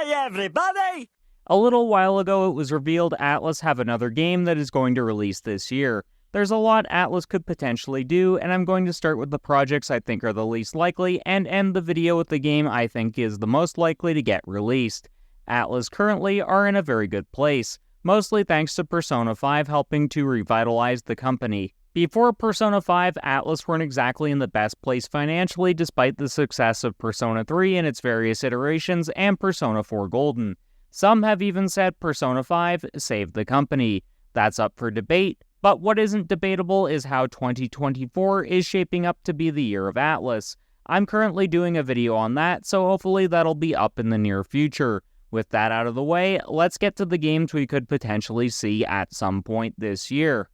Hi everybody! A little while ago it was revealed Atlus have another game that is going to release this year. There's a lot Atlus could potentially do, and I'm going to start with the projects I think are the least likely, and end the video with the game I think is the most likely to get released. Atlus currently are in a very good place, mostly thanks to Persona 5 helping to revitalize the company. Before Persona 5, Atlus weren't exactly in the best place financially despite the success of Persona 3 in its various iterations and Persona 4 Golden. Some have even said Persona 5 saved the company. That's up for debate, but what isn't debatable is how 2024 is shaping up to be the year of Atlus. I'm currently doing a video on that, so hopefully that'll be up in the near future. With that out of the way, let's get to the games we could potentially see at some point this year.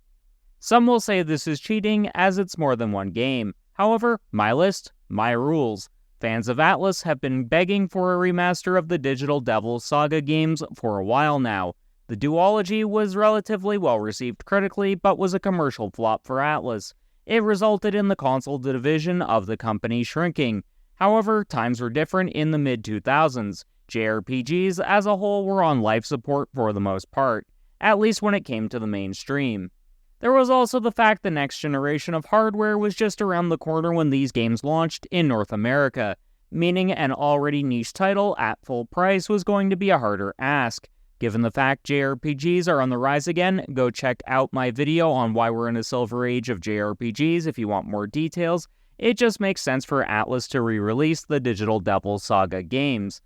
Some will say this is cheating as it's more than one game. However, my list, my rules. Fans of Atlus have been begging for a remaster of the Digital Devil Saga games for a while now. The duology was relatively well received critically, but was a commercial flop for Atlus. It resulted in the console division of the company shrinking. However, times were different in the mid-2000s. JRPGs as a whole were on life support for the most part, at least when it came to the mainstream. There was also the fact the next generation of hardware was just around the corner when these games launched in North America, meaning an already niche title at full price was going to be a harder ask. Given the fact JRPGs are on the rise again, go check out my video on why we're in a silver age of JRPGs if you want more details. It just makes sense for Atlus to re-release the Digital Devil Saga games.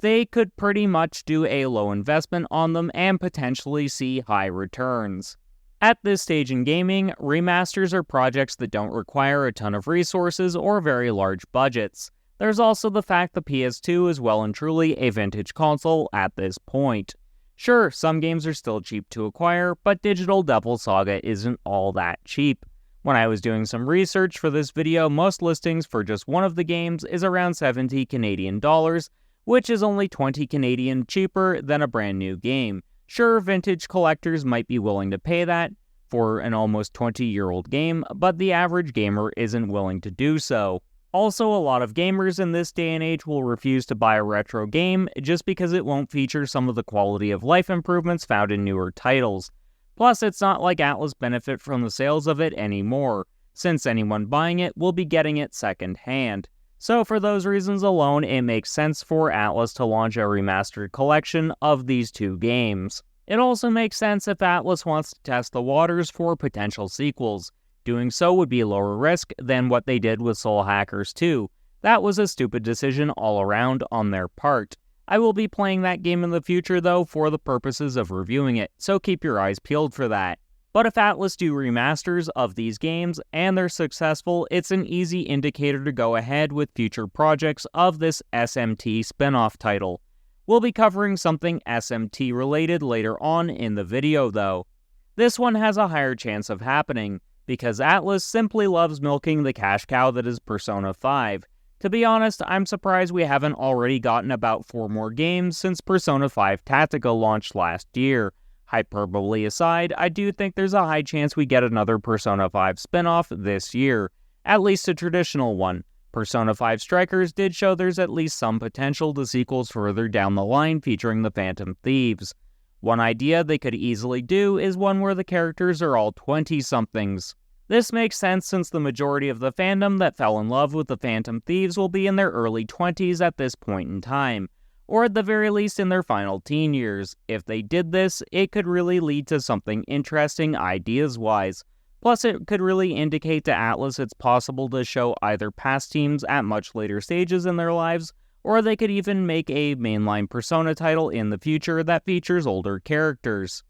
They could pretty much do a low investment on them and potentially see high returns. At this stage in gaming, remasters are projects that don't require a ton of resources or very large budgets. There's also the fact the PS2 is well and truly a vintage console at this point. Sure, some games are still cheap to acquire, but Digital Devil Saga isn't all that cheap. When I was doing some research for this video, most listings for just one of the games is around 70 Canadian dollars, which is only 20 Canadian cheaper than a brand new game. Sure, vintage collectors might be willing to pay that for an almost 20-year-old game, but the average gamer isn't willing to do so. Also, a lot of gamers in this day and age will refuse to buy a retro game just because it won't feature some of the quality of life improvements found in newer titles. Plus, it's not like Atlus benefit from the sales of it anymore, since anyone buying it will be getting it second-hand. So for those reasons alone, it makes sense for Atlus to launch a remastered collection of these two games. It also makes sense if Atlus wants to test the waters for potential sequels. Doing so would be lower risk than what they did with Soul Hackers 2. That was a stupid decision all around on their part. I will be playing that game in the future though for the purposes of reviewing it, so keep your eyes peeled for that. But if Atlus do remasters of these games and they're successful, it's an easy indicator to go ahead with future projects of this SMT spin-off title. We'll be covering something SMT related later on in the video though. This one has a higher chance of happening, because Atlus simply loves milking the cash cow that is Persona 5. To be honest, I'm surprised we haven't already gotten about 4 more games since Persona 5 Tactica launched last year. Hyperbole aside, I do think there's a high chance we get another Persona 5 spin-off this year, at least a traditional one. Persona 5 Strikers did show there's at least some potential to sequels further down the line featuring the Phantom Thieves. One idea they could easily do is one where the characters are all 20-somethings. This makes sense since the majority of the fandom that fell in love with the Phantom Thieves will be in their early 20s at this point in time, or at the very least in their final teen years. If they did this, it could really lead to something interesting ideas-wise. Plus, it could really indicate to Atlus it's possible to show either past teams at much later stages in their lives, or they could even make a mainline Persona title in the future that features older characters.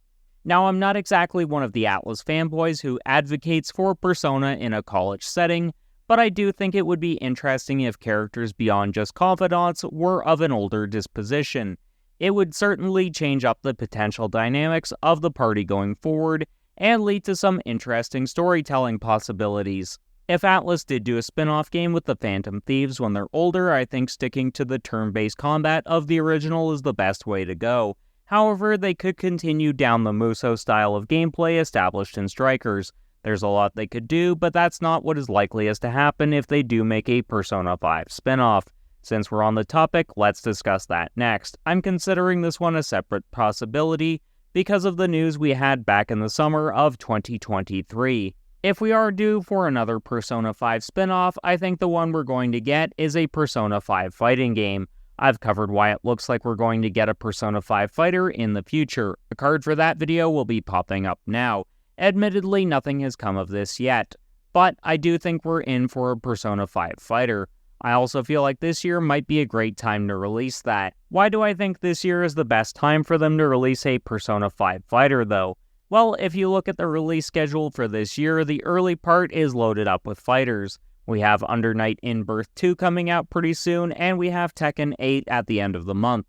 Now, I'm not exactly one of the Atlus fanboys who advocates for Persona in a college setting, but I do think it would be interesting if characters beyond just confidants were of an older disposition. It would certainly change up the potential dynamics of the party going forward, and lead to some interesting storytelling possibilities. If Atlus did do a spin-off game with the Phantom Thieves when they're older, I think sticking to the turn-based combat of the original is the best way to go. However, they could continue down the Musou style of gameplay established in Strikers. There's a lot they could do, but that's not what is likeliest to happen if they do make a Persona 5 spin-off. Since we're on the topic, let's discuss that next. I'm considering this one a separate possibility because of the news we had back in the summer of 2023. If we are due for another Persona 5 spin-off, I think the one we're going to get is a Persona 5 fighting game. I've covered why it looks like we're going to get a Persona 5 fighter in the future. A card for that video will be popping up now. Admittedly, nothing has come of this yet, but I do think we're in for a Persona 5 fighter. I also feel like this year might be a great time to release that. Why do I think this year is the best time for them to release a Persona 5 fighter though? Well, if you look at the release schedule for this year, the early part is loaded up with fighters. We have Under Night In-Birth 2 coming out pretty soon, and we have Tekken 8 at the end of the month.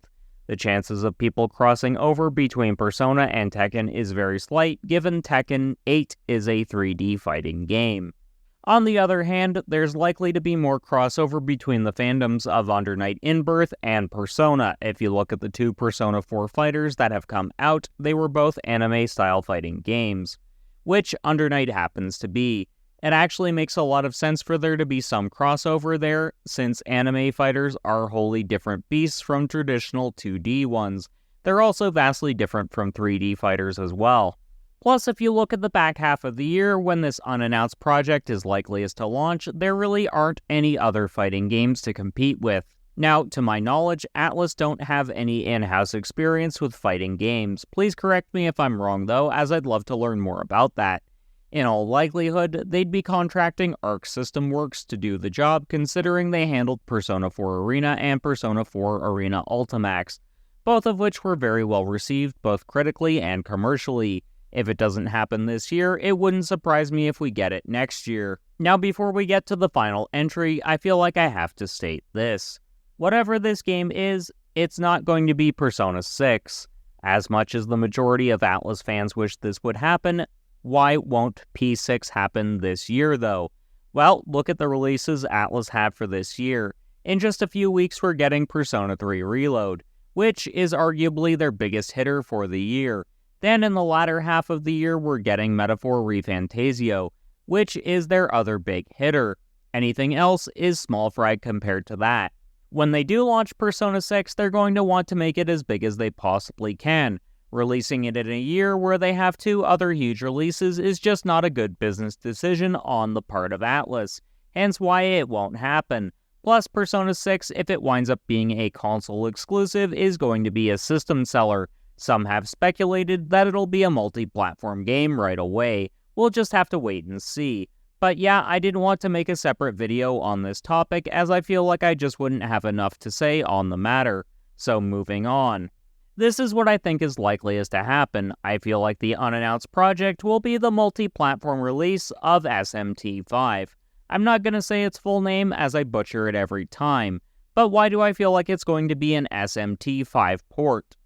The chances of people crossing over between Persona and Tekken is very slight, given Tekken 8 is a 3D fighting game. On the other hand, there's likely to be more crossover between the fandoms of Under Night In-Birth and Persona. If you look at the two Persona 4 fighters that have come out, they were both anime-style fighting games, which Under Night happens to be. It actually makes a lot of sense for there to be some crossover there, since anime fighters are wholly different beasts from traditional 2D ones. They're also vastly different from 3D fighters as well. Plus, if you look at the back half of the year, when this unannounced project is likeliest to launch, there really aren't any other fighting games to compete with. Now, to my knowledge, Atlus don't have any in-house experience with fighting games. Please correct me if I'm wrong though, as I'd love to learn more about that. In all likelihood, they'd be contracting Arc System Works to do the job, considering they handled Persona 4 Arena and Persona 4 Arena Ultimax, both of which were very well received both critically and commercially. If it doesn't happen this year, it wouldn't surprise me if we get it next year. Now, before we get to the final entry, I feel like I have to state this. Whatever this game is, it's not going to be Persona 6. As much as the majority of Atlus fans wish this would happen, why won't P6 happen this year though? Well, look at the releases Atlus had for this year. In just a few weeks we're getting Persona 3 Reload, which is arguably their biggest hitter for the year. Then in the latter half of the year we're getting Metaphor ReFantasio, which is their other big hitter. Anything else is small fry compared to that. When they do launch Persona 6, they're going to want to make it as big as they possibly can. Releasing it in a year where they have two other huge releases is just not a good business decision on the part of Atlus, hence why it won't happen. Plus, Persona 6, if it winds up being a console exclusive, is going to be a system seller. Some have speculated that it'll be a multi-platform game right away. We'll just have to wait and see. But yeah, I didn't want to make a separate video on this topic as I feel like I just wouldn't have enough to say on the matter. So moving on. This is what I think is likeliest to happen. I feel like the unannounced project will be the multi-platform release of SMT5. I'm not going to say its full name as I butcher it every time, but why do I feel like it's going to be an SMT5 port?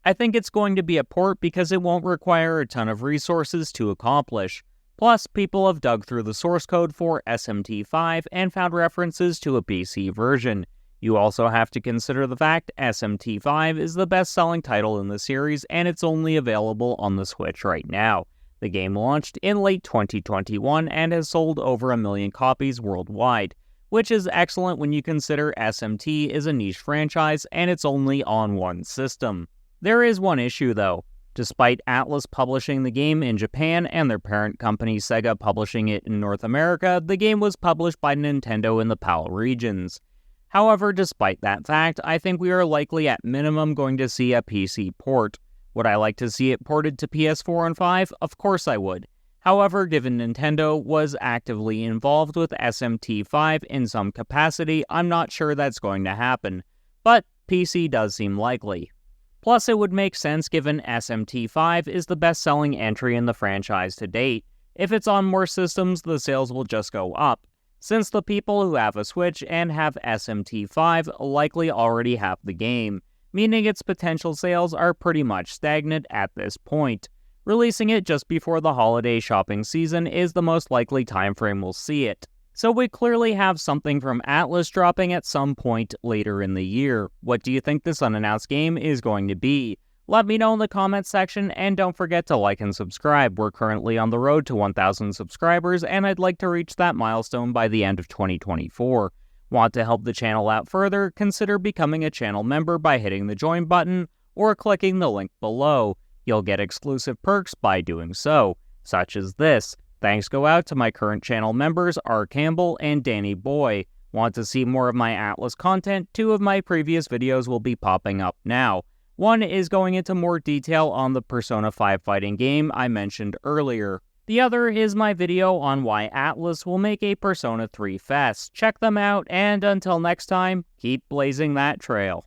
I think it's going to be a port because it won't require a ton of resources to accomplish. Plus, people have dug through the source code for SMT5 and found references to a PC version. You also have to consider the fact SMT5 is the best-selling title in the series and it's only available on the Switch right now. The game launched in late 2021 and has sold over 1 million copies worldwide, which is excellent when you consider SMT is a niche franchise and it's only on one system. There is one issue though. Despite Atlus publishing the game in Japan and their parent company Sega publishing it in North America, the game was published by Nintendo in the PAL regions. However, despite that fact, I think we are likely at minimum going to see a PC port. Would I like to see it ported to PS4 and 5? Of course I would. However, given Nintendo was actively involved with SMT5 in some capacity, I'm not sure that's going to happen. But PC does seem likely. Plus, it would make sense given SMT5 is the best-selling entry in the franchise to date. If it's on more systems, the sales will just go up, since the people who have a Switch and have SMT5 likely already have the game, meaning its potential sales are pretty much stagnant at this point. Releasing it just before the holiday shopping season is the most likely timeframe we'll see it. So we clearly have something from Atlus dropping at some point later in the year. What do you think this unannounced game is going to be? Let me know in the comments section, and don't forget to like and subscribe. We're currently on the road to 1,000 subscribers, and I'd like to reach that milestone by the end of 2024. Want to help the channel out further? Consider becoming a channel member by hitting the join button or clicking the link below. You'll get exclusive perks by doing so, such as this. Thanks go out to my current channel members R. Campbell and Dani Boy. Want to see more of my Atlus content? 2 of my previous videos will be popping up now. One is going into more detail on the Persona 5 fighting game I mentioned earlier. The other is my video on why Atlus will make a Persona 3 fest. Check them out, and until next time, keep blazing that trail.